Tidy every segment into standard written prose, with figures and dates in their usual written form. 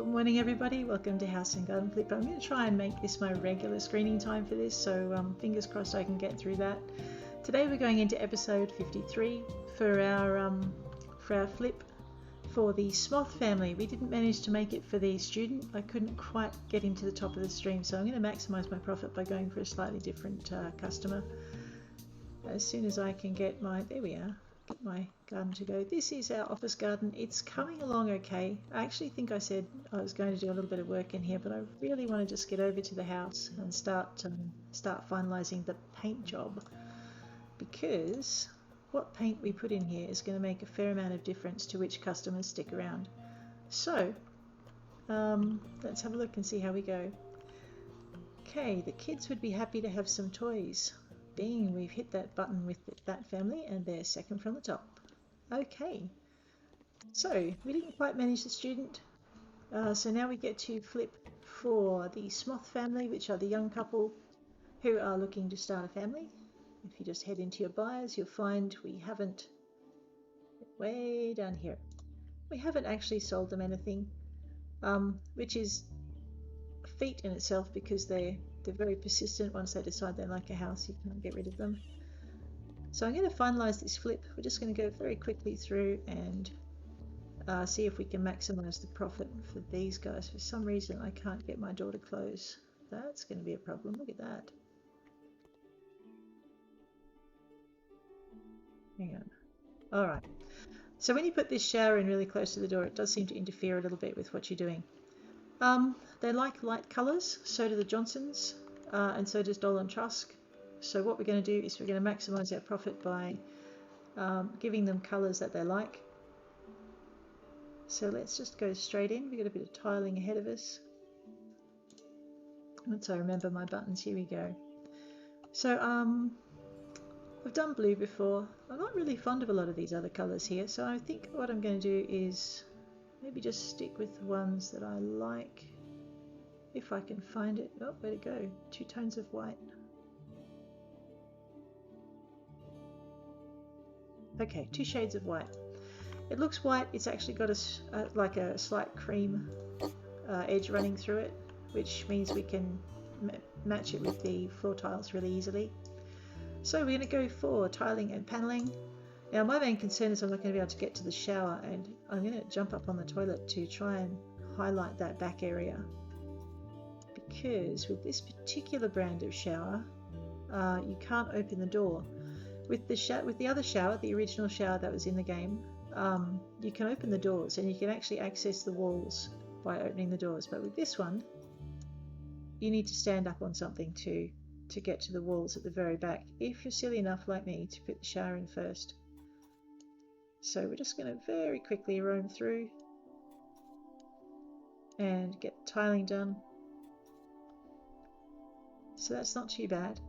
Morning everybody, welcome to House and Garden Flip. I'm going to try and make this my regular screening time for this, so fingers crossed I can get through that. Today we're going into episode 53 for our flip for the Smoth family. We didn't manage to make it for the student. I couldn't quite get him to the top of the stream, so I'm going to maximize my profit by going for a slightly different customer. As soon as I can get my, there we are, get my garden to go. This is our office garden. It's coming along okay. I actually think I said I was going to do a little bit of work in here, but I really want to just get over to the house and start finalizing the paint job, because what paint we put in here is going to make a fair amount of difference to which customers stick around. So let's have a look and see how we go. Okay, the kids would be happy to have some toys. Being we've hit that button with that family, and they're second from the top. Okay, so we didn't quite manage the student, so now we get to flip for the Smoth family, which are the young couple who are looking to start a family. If you just head into your buyers, you'll find we haven't, way down here, we haven't actually sold them anything, which is a feat in itself, because they're very persistent. Once they decide they like a house, you can't get rid of them. So I'm going to finalize this flip. We're just going to go very quickly through and see if we can maximize the profit for these guys. For some reason I can't get my door to close. That's going to be a problem. Look at that. Hang on. Alright, so when you put this shower in really close to the door, it does seem to interfere a little bit with what you're doing. They like light colours, so do the Johnsons, and so does Dolan Trusk. So what we're going to do is we're going to maximise our profit by giving them colours that they like. So let's just go straight in. We've got a bit of tiling ahead of us. Once I remember my buttons, here we go. So I've done blue before. I'm not really fond of a lot of these other colours here, so I think what I'm going to do is maybe just stick with the ones that I like, if I can find it. Oh, where'd it go? 2 tones of white. Okay, 2 shades of white. It looks white. It's actually got like a slight cream edge running through it, which means we can match it with the floor tiles really easily. So we're going to go for tiling and paneling. Now my main concern is I'm not going to be able to get to the shower, and I'm going to jump up on the toilet to try and highlight that back area, because with this particular brand of shower you can't open the door. With the other shower, the original shower that was in the game, you can open the doors and you can actually access the walls by opening the doors, but with this one you need to stand up on something to get to the walls at the very back, if you're silly enough like me to put the shower in first. So we're just going to very quickly roam through and get the tiling done. So that's not too bad.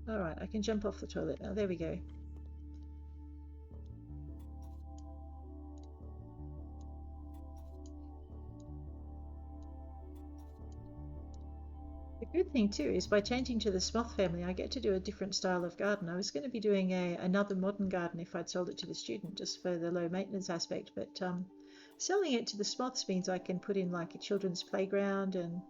Alright, I can jump off the toilet now. There we go. The good thing too is by changing to the Smoth family, I get to do a different style of garden. I was going to be doing another modern garden if I'd sold it to the student, just for the low maintenance aspect, but selling it to the Smoths means I can put in like a children's playground and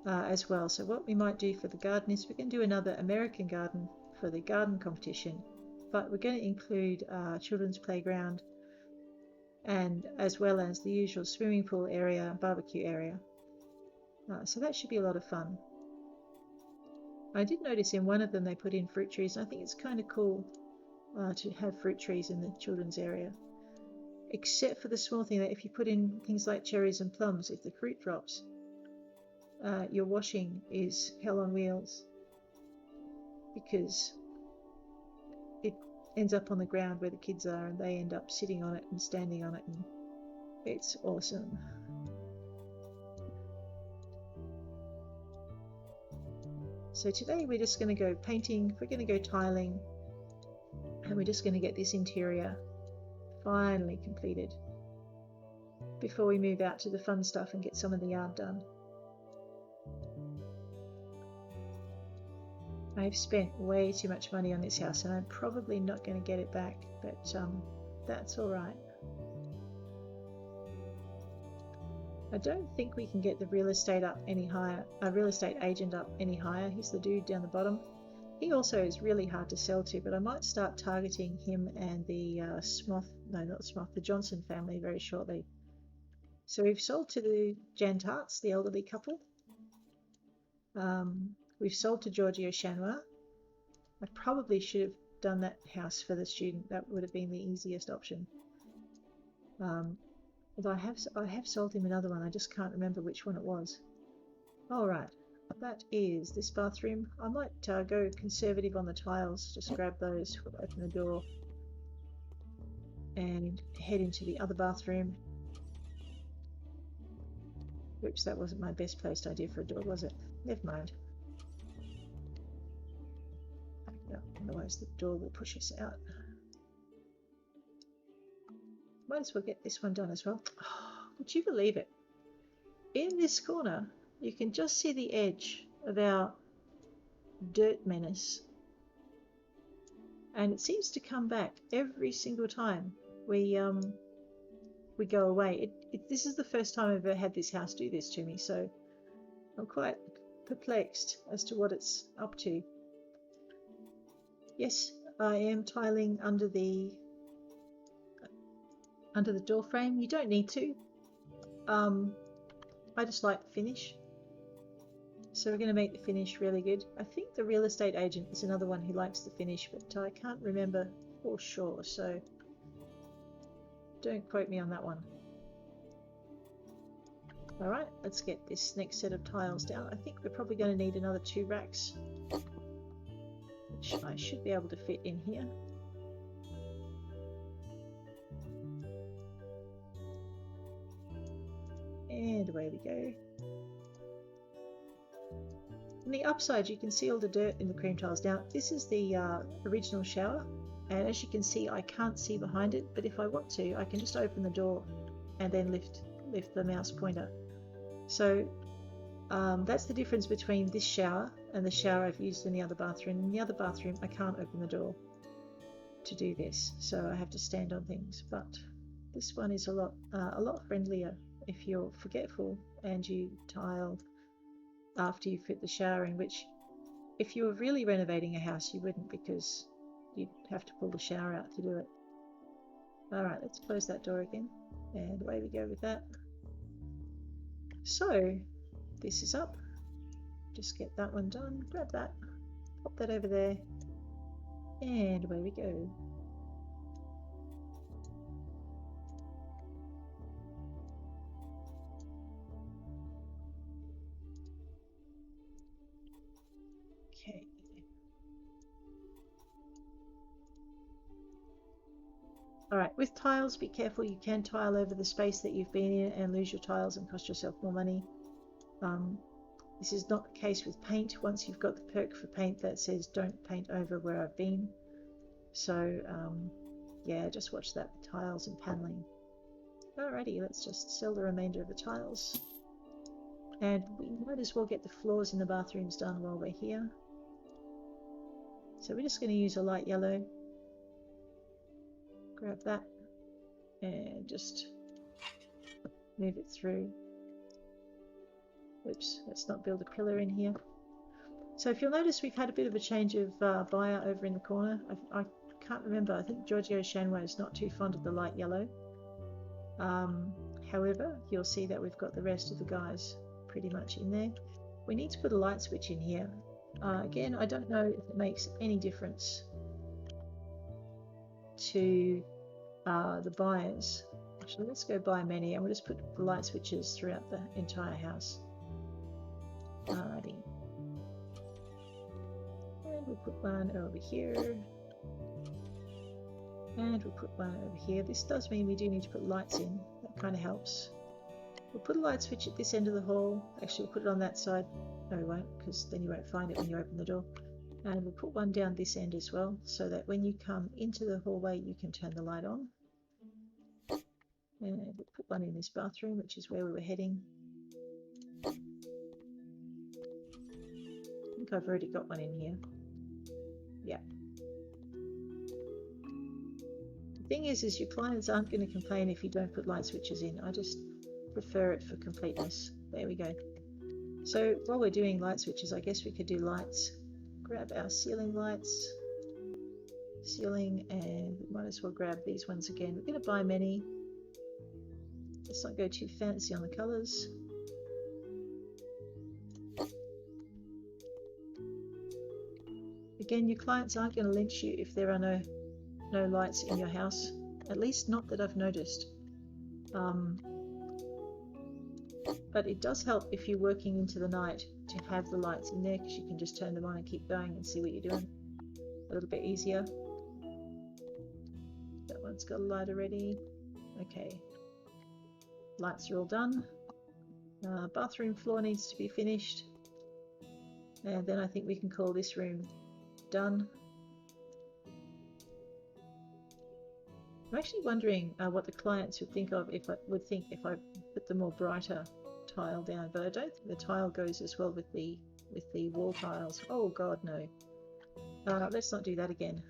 as well. So what we might do for the garden is we can do another American garden for the garden competition, but we're going to include children's playground, and as well as the usual swimming pool area, barbecue area. So that should be a lot of fun. I did notice in one of them they put in fruit trees, and I think it's kind of cool to have fruit trees in the children's area, except for the small thing that if you put in things like cherries and plums, if the fruit drops, your washing is hell on wheels, because it ends up on the ground where the kids are and they end up sitting on it and standing on it, and it's awesome. So today we're just going to go painting, we're going to go tiling, and we're just going to get this interior finally completed before we move out to the fun stuff and get some of the yard done. I've spent way too much money on this house and I'm probably not going to get it back, but That's all right. I don't think we can get the real estate up any higher. Real estate agent up any higher. He's the dude down the bottom. He also is really hard to sell to, but I might start targeting him and the Smoth, no, not Smoth, the Johnson family very shortly. So we've sold to the Jantarts, the elderly couple. We've sold to Giorgio Chanois. I probably should have done that house for the student. That would have been the easiest option. Although I have sold him another one. I just can't remember which one it was. All right, that is this bathroom. I might go conservative on the tiles. Just grab those, open the door, and head into the other bathroom. Oops, that wasn't my best placed idea for a door, was it? Never mind. No, otherwise the door will push us out. Might as well get this one done as well. Oh, would you believe it? In this corner, you can just see the edge of our dirt menace. And it seems to come back every single time we go away. This is the first time I've ever had this house do this to me, so I'm quite perplexed as to what it's up to. Yes, I am tiling under the door frame. You don't need to. I just like the finish. So we're going to make the finish really good. I think the real estate agent is another one who likes the finish, but I can't remember for sure, so don't quote me on that one. Alright, let's get this next set of tiles down. I think we're probably going to need another 2 racks, which I should be able to fit in here. And away we go. On the upside, you can see all the dirt in the cream tiles. Now, this is the original shower, and as you can see, I can't see behind it, but if I want to, I can just open the door and then lift the mouse pointer. So that's the difference between this shower and the shower I've used in the other bathroom. In the other bathroom, I can't open the door to do this, so I have to stand on things. But this one is a lot friendlier if you're forgetful and you tile after you fit the shower in, which if you were really renovating a house you wouldn't, because you'd have to pull the shower out to do it. Alright, let's close that door again, and away we go with that. So this is up. Just get that one done, grab that, pop that over there, and away we go. Okay. Alright, with tiles, be careful. You can tile over the space that you've been in and lose your tiles and cost yourself more money. This is not the case with paint. Once you've got the perk for paint that says don't paint over where I've been. So yeah, just watch that with tiles and paneling. Alrighty, let's just sell the remainder of the tiles. And we might as well get the floors in the bathrooms done while we're here. So we're just going to use a light yellow. Grab that and just move it through. Oops, let's not build a pillar in here. So if you'll notice, we've had a bit of a change of buyer over in the corner. I can't remember. I think Giorgio Chanois is not too fond of the light yellow. However, you'll see that we've got the rest of the guys pretty much in there. We need to put a light switch in here. Again, I don't know if it makes any difference to the buyers. Actually, let's go buy many, and we'll just put the light switches throughout the entire house. Alrighty. And we'll put one over here. And we'll put one over here. This does mean we do need to put lights in. That kind of helps. We'll put a light switch at this end of the hall. Actually, we'll put it on that side. No, we won't, because then you won't find it when you open the door. And we'll put one down this end as well, so that when you come into the hallway, you can turn the light on. And we'll put one in this bathroom, which is where we were heading. I think I've already got one in here. Yeah. Thing is your clients aren't going to complain if you don't put light switches in. I just prefer it for completeness. There we go. So while we're doing light switches, I guess we could do lights. Grab our ceiling lights, ceiling, and we might as well grab these ones again. We're going to buy many. Let's not go too fancy on the colors. Again, your clients aren't going to lynch you if there are no lights in your house, at least not that I've noticed. But it does help if you're working into the night to have the lights in there, because you can just turn them on and keep going and see what you're doing. A little bit easier. That one's got a light already. Okay, lights are all done. Bathroom floor needs to be finished, and then I think we can call this room done. I'm actually wondering what the clients would think if I put the more brighter tile down, but I don't think the tile goes as well with the wall tiles. Oh god, no. Let's not do that again.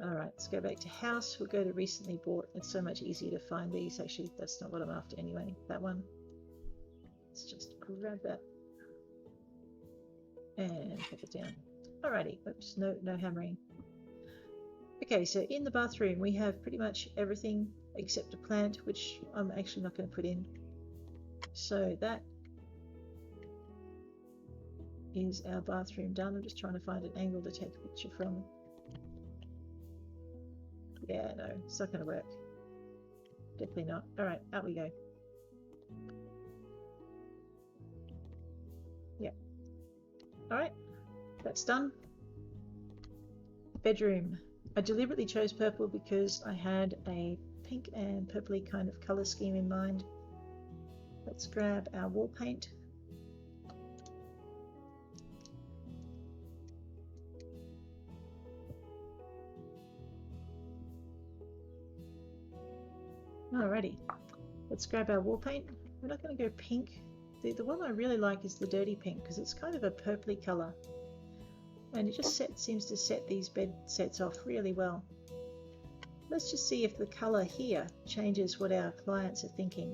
Alright, let's go back to house. We'll go to recently bought. It's so much easier to find these. Actually, that's not what I'm after anyway. That one. Let's just grab that and put it down. Alrighty, oops, no hammering. Okay, so in the bathroom we have pretty much everything except a plant, which I'm actually not going to put in. So that is our bathroom done. I'm just trying to find an angle to take a picture from. Yeah, no, it's not going to work. Definitely not. Alright, out we go. Yeah. Alright. That's done. Bedroom. I deliberately chose purple because I had a pink and purpley kind of colour scheme in mind. Let's grab our wall paint. Alrighty, let's grab our wall paint. We're not going to go pink. The one I really like is the dirty pink because it's kind of a purpley colour. And it just seems to set these bed sets off really well. Let's just see if the colour here changes what our clients are thinking.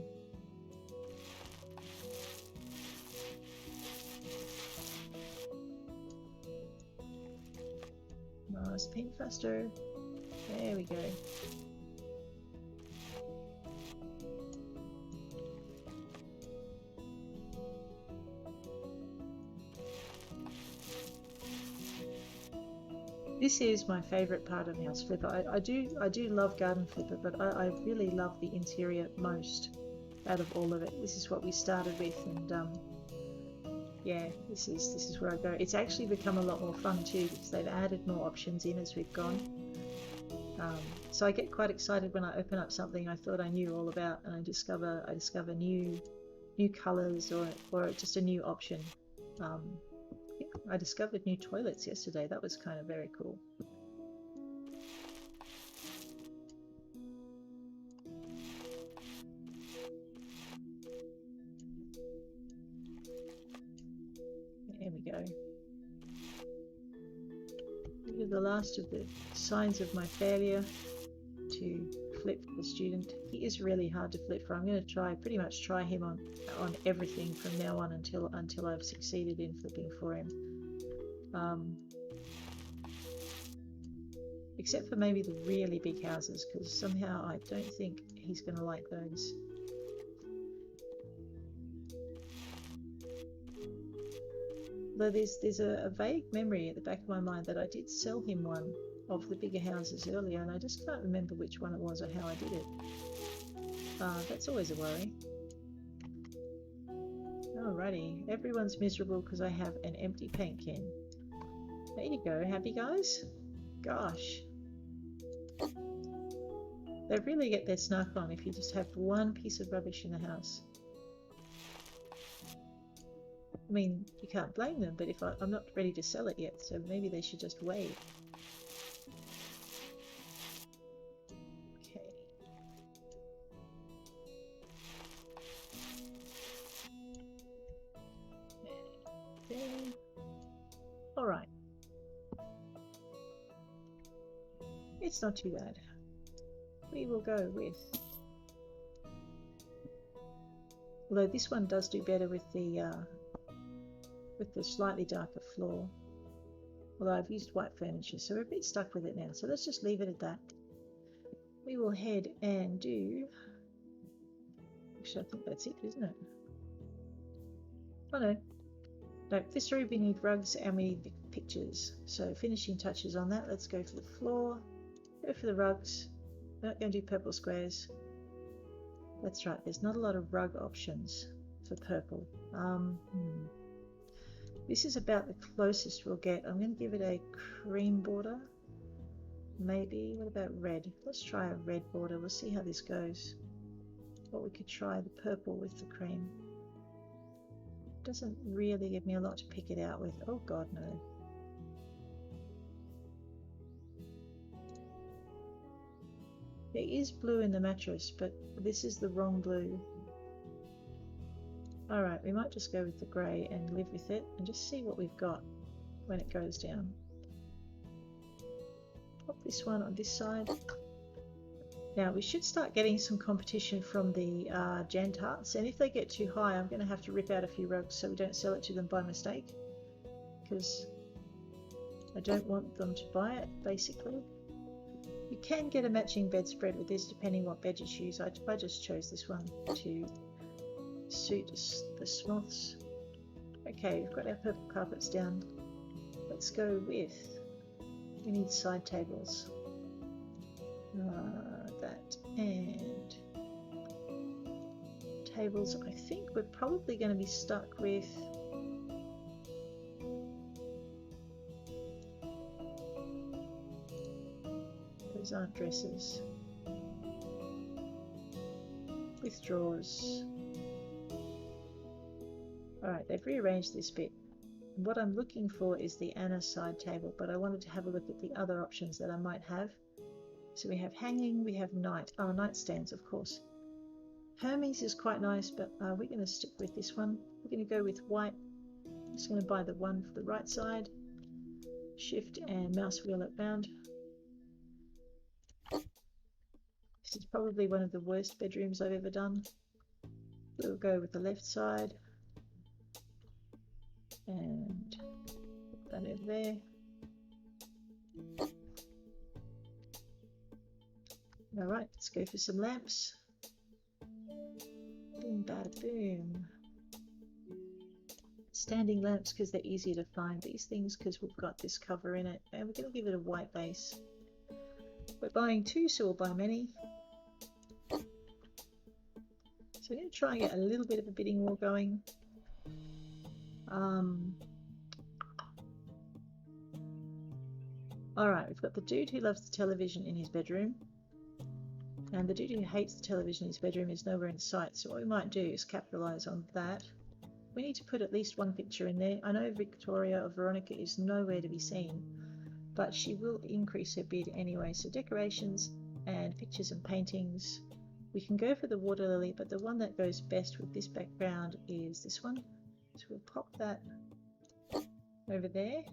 Nice, paint faster. There we go. This is my favourite part of House Flipper. I do love Garden Flipper, but I really love the interior most out of all of it. This is what we started with, and yeah, this is where I go. It's actually become a lot more fun too because they've added more options in as we've gone. So I get quite excited when I open up something I thought I knew all about, and I discover new colours or just a new option. I discovered new toilets yesterday. That was kind of very cool. There we go. These are the last of the signs of my failure to flip the student. He is really hard to flip for. I'm going to pretty much try him on everything from now on until I've succeeded in flipping for him. Except for maybe the really big houses, because somehow I don't think he's going to like those. Though there's a vague memory at the back of my mind that I did sell him one of the bigger houses earlier, and I just can't remember which one it was or how I did it. That's always a worry. Alrighty, everyone's miserable because I have an empty paint can. There you go, happy guys? Gosh. They really get their snark on if you just have one piece of rubbish in the house. I mean, you can't blame them, but I'm not ready to sell it yet, so maybe they should just wait. Okay. There. Alright. It's not too bad. We will go with, although this one does do better with the slightly darker floor. Although I've used white furniture, so we're a bit stuck with it now. So let's just leave it at that. We will head and do, actually I think that's it, isn't it? Oh no. No, this room we need rugs and we need pictures. So finishing touches on that. Let's go for the floor. Go for the rugs. We're not going to do purple squares. That's right, there's not a lot of rug options for purple. This is about the closest we'll get. I'm going to give it a cream border. Maybe. What about red? Let's try a red border. We'll see how this goes. Or we could try the purple with the cream. Doesn't really give me a lot to pick it out with. Oh god, no. There is blue in the mattress, but this is the wrong blue. Alright, we might just go with the grey and live with it and just see what we've got when it goes down. Pop this one on this side. Now we should start getting some competition from the Jantarts, and if they get too high I'm going to have to rip out a few rugs so we don't sell it to them by mistake, because I don't want them to buy it, basically. You can get a matching bedspread with this depending what bed you choose. I just chose this one to suit the Smoths. Okay, we've got our purple carpets down. Let's go with, we need side tables. That and tables. I think we're probably going to be stuck with those aren't dressers, with drawers. Alright, they've rearranged this bit. What I'm looking for is the Anna side table, but I wanted to have a look at the other options that I might have. So we have hanging, we have nightstands, of course. Hermes is quite nice, but we're going to stick with this one. We're going to go with white. I'm just going to buy the one for the right side. Shift and mouse wheel it round. This is probably one of the worst bedrooms I've ever done. We'll go with the left side. And put that over there. Alright, let's go for some lamps. Boom, bada boom. Standing lamps because they're easier to find. These things because we've got this cover in it. And we're going to give it a white base. We're buying two, so we'll buy many. So I'm going to try and get a little bit of a bidding war going. Alright, we've got the dude who loves the television in his bedroom. And the dude who hates the television in his bedroom is nowhere in sight, so what we might do is capitalise on that. We need to put at least one picture in there. I know Victoria or Veronica is nowhere to be seen, but she will increase her bid anyway. So decorations and pictures and paintings. We can go for the water lily, but the one that goes best with this background is this one. So we'll pop that over there.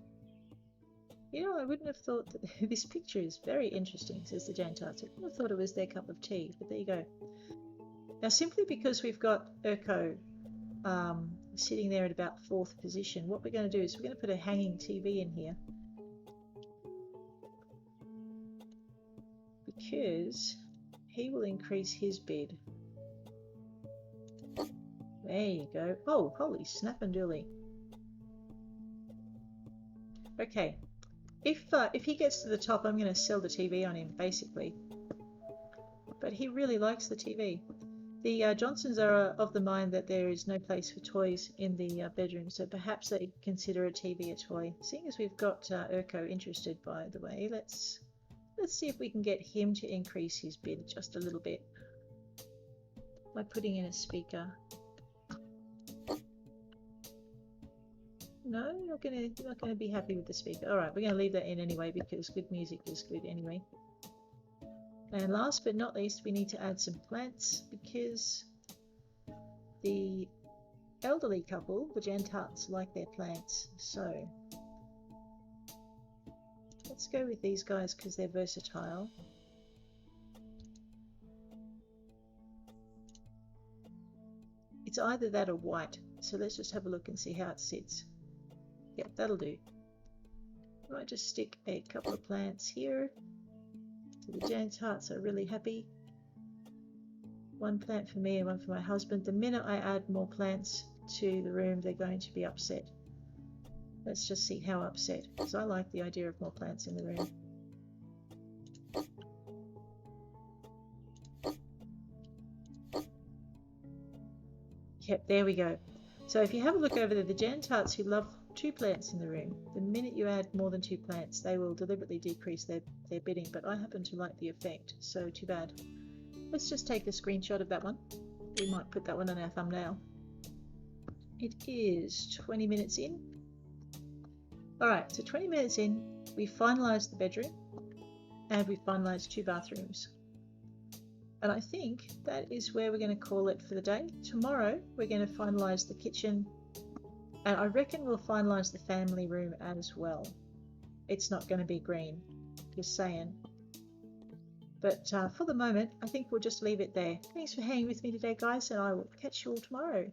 You know, I wouldn't have thought that this picture is very interesting, says the Jantarts. I wouldn't have thought it was their cup of tea, but there you go. Now, simply because we've got Urko sitting there at about 4th position, what we're going to do is we're going to put a hanging TV in here. Because he will increase his bid. There you go. Oh, holy snappandooly. Okay. If he gets to the top, I'm going to sell the TV on him, basically. But he really likes the TV. The Johnsons are of the mind that there is no place for toys in the bedroom, so perhaps they consider a TV a toy. Seeing as we've got Urko interested, by the way, let's see if we can get him to increase his bid just a little bit by putting in a speaker. No, you're not gonna be happy with the speaker. Alright, we're gonna leave that in anyway because good music is good anyway. And last but not least, we need to add some plants because the elderly couple, the Jantarts, like their plants. So Let's go with these guys because they're versatile. It's either that or white, so let's just have a look and see how it sits. Yep, that'll do. I might just stick a couple of plants here. So the Jan's hearts are really happy. One plant for me and one for my husband. The minute I add more plants to the room, they're going to be upset. Let's just see how upset, because I like the idea of more plants in the room. Yep, there we go. So if you have a look over there, the Jan tarts who love 2 plants in the room, the minute you add more than 2 plants, they will deliberately decrease their bidding, but I happen to like the effect, so too bad. Let's just take a screenshot of that one. We might put that one on our thumbnail. It is 20 minutes in. Alright, so 20 minutes in, we finalised the bedroom and we finalised 2 bathrooms. And I think that is where we're going to call it for the day. Tomorrow we're going to finalise the kitchen, and I reckon we'll finalise the family room as well. It's not going to be green, just saying. But for the moment, I think we'll just leave it there. Thanks for hanging with me today, guys, and I will catch you all tomorrow.